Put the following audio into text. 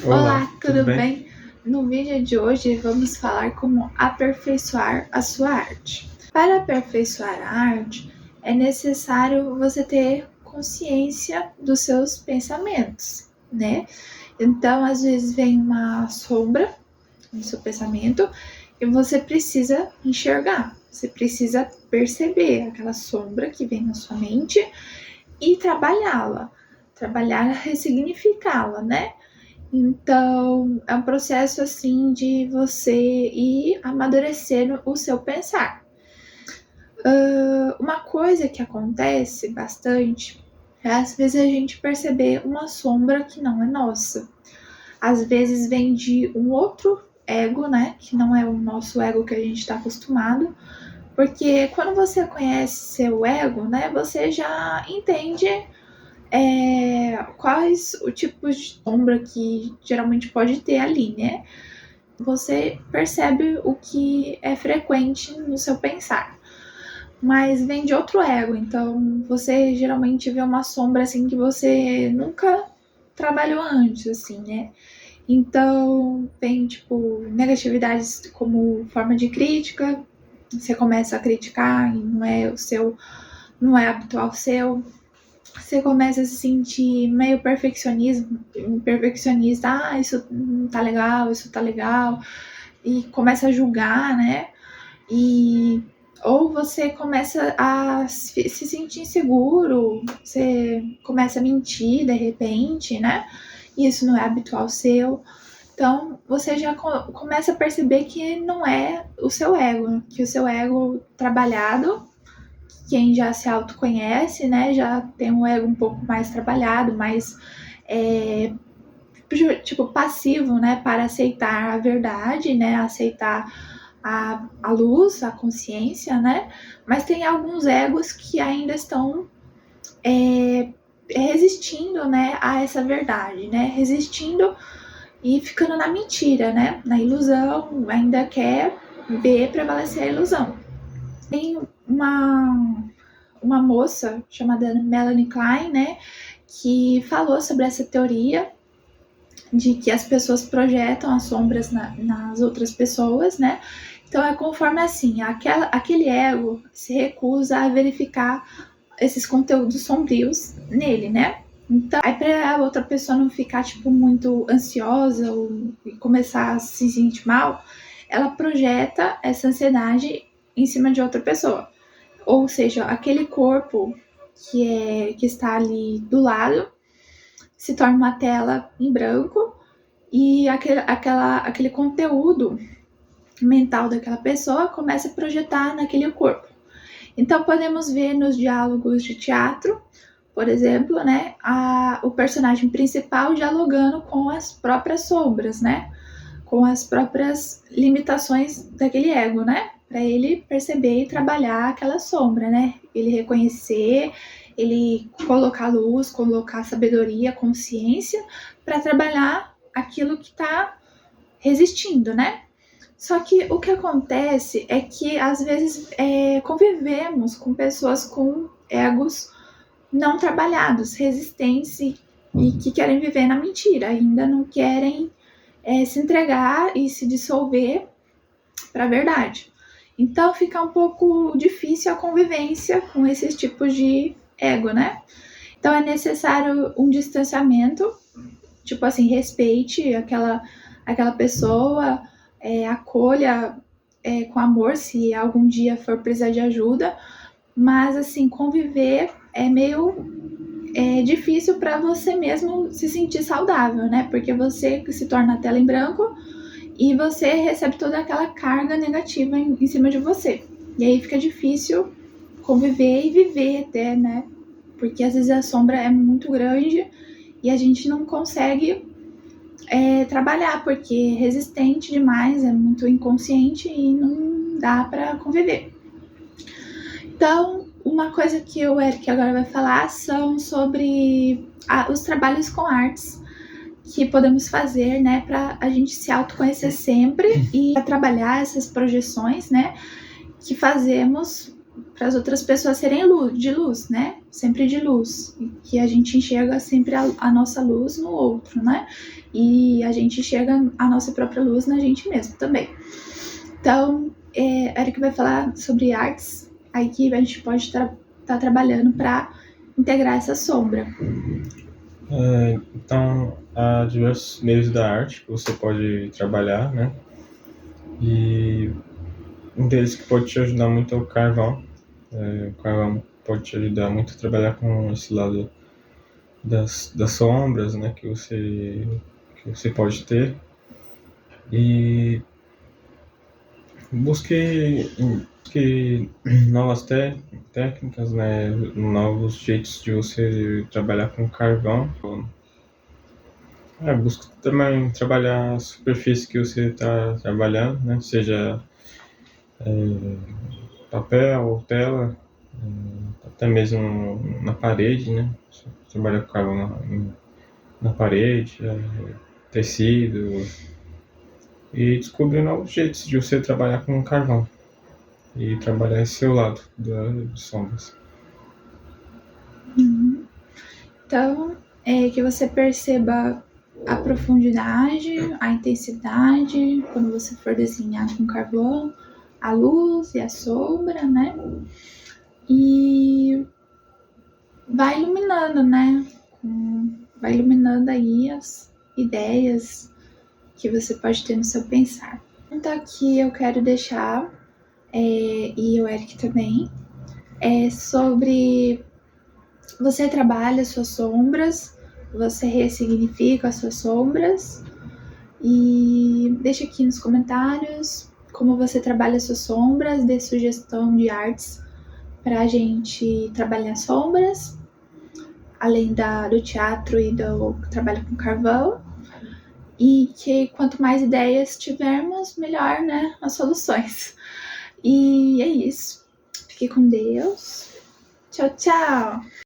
Olá, Olá, tudo tudo bem? bem? No vídeo de hoje vamos falar como aperfeiçoar a sua arte. Para aperfeiçoar a arte, é necessário você ter consciência dos seus pensamentos, né? Então, às vezes vem uma sombra no seu pensamento e você precisa enxergar, você precisa perceber aquela sombra que vem na sua mente e trabalhar, ressignificá-la, né? Então, é um processo assim de você ir amadurecendo o seu pensar. Uma coisa que acontece bastante é às vezes a gente perceber uma sombra que não é nossa. Às vezes vem de um outro ego, né? Que não é o nosso ego que a gente está acostumado. Porque quando você conhece seu ego, né? Você já entende quais o tipo de sombra que geralmente pode ter ali, né? Você percebe o que é frequente no seu pensar, mas vem de outro ego, então você geralmente vê uma sombra assim que você nunca trabalhou antes, assim, né? Então vem tipo negatividades como forma de crítica, você começa a criticar e não é habitual seu. Você começa a se sentir meio perfeccionista, isso não tá legal, isso tá legal, e começa a julgar, né? E ou você começa a se sentir inseguro, você começa a mentir de repente, né? E isso não é habitual seu. Então você já começa a perceber que não é o seu ego, que o seu ego trabalhado, quem já se autoconhece, né, já tem um ego um pouco mais trabalhado, mais tipo passivo, né, para aceitar a verdade, né, aceitar a luz, a consciência, né, mas tem alguns egos que ainda estão resistindo, né, a essa verdade, né, resistindo e ficando na mentira, né, na ilusão, ainda quer ver prevalecer a ilusão. Tem uma moça chamada Melanie Klein, né, que falou sobre essa teoria de que as pessoas projetam as sombras nas outras pessoas, né? Então é conforme assim, aquele ego se recusa a verificar esses conteúdos sombrios nele, né? Então, aí para a outra pessoa não ficar tipo muito ansiosa ou começar a se sentir mal, ela projeta essa ansiedade em cima de outra pessoa. Ou seja, aquele corpo que está ali do lado se torna uma tela em branco e aquele conteúdo mental daquela pessoa começa a projetar naquele corpo. Então podemos ver nos diálogos de teatro, por exemplo, né, o personagem principal dialogando com as próprias sombras, né, com as próprias limitações daquele ego, né, para ele perceber e trabalhar aquela sombra, né, ele reconhecer, ele colocar luz, colocar sabedoria, consciência para trabalhar aquilo que está resistindo, né? Só que o que acontece é que às vezes convivemos com pessoas com egos não trabalhados, resistentes e que querem viver na mentira, ainda não querem se entregar e se dissolver para a verdade. Então fica um pouco difícil a convivência com esses tipos de ego, né? Então é necessário um distanciamento, tipo assim, respeite aquela pessoa, acolha com amor se algum dia for precisar de ajuda, mas assim, conviver é meio difícil para você mesmo se sentir saudável, né? Porque você se torna a tela em branco e você recebe toda aquela carga negativa em cima de você. E aí fica difícil conviver e viver até, né? Porque às vezes a sombra é muito grande e a gente não consegue trabalhar, porque é resistente demais, é muito inconsciente e não dá para conviver. Então, uma coisa que o Eric agora vai falar são sobre os trabalhos com artes que podemos fazer, né, para a gente se autoconhecer sempre e trabalhar essas projeções, né, que fazemos para as outras pessoas serem de luz, né, sempre de luz, que a gente enxerga sempre a nossa luz no outro, né? E a gente enxerga a nossa própria luz na gente mesmo também. Então, Eric vai falar sobre artes, aí que a gente pode estar trabalhando para integrar essa sombra. Então, há diversos meios da arte que você pode trabalhar, né? E um deles que pode te ajudar muito é o carvão. O carvão pode te ajudar muito a trabalhar com esse lado das sombras, né? Que você pode ter. E busque novas técnicas, né? Novos jeitos de você trabalhar com carvão. Busco também trabalhar a superfície que você está trabalhando, né? Seja papel, tela, até mesmo na parede, né? Trabalhar com carvão na parede, tecido, e descobrir novos jeitos de você trabalhar com carvão e trabalhar esse seu lado das sombras. Então, que você perceba a profundidade, a intensidade, quando você for desenhar com carvão, a luz e a sombra, né? E vai iluminando, né? Vai iluminando aí as ideias que você pode ter no seu pensar. Então aqui eu quero deixar, e o Eric também, sobre você trabalha suas sombras, você ressignifica as suas sombras, e deixa aqui nos comentários como você trabalha suas sombras, dê sugestão de artes pra gente trabalhar sombras, além do teatro e do trabalho com carvão. E que quanto mais ideias tivermos, melhor, né, as soluções. E é isso. Fique com Deus. Tchau, tchau!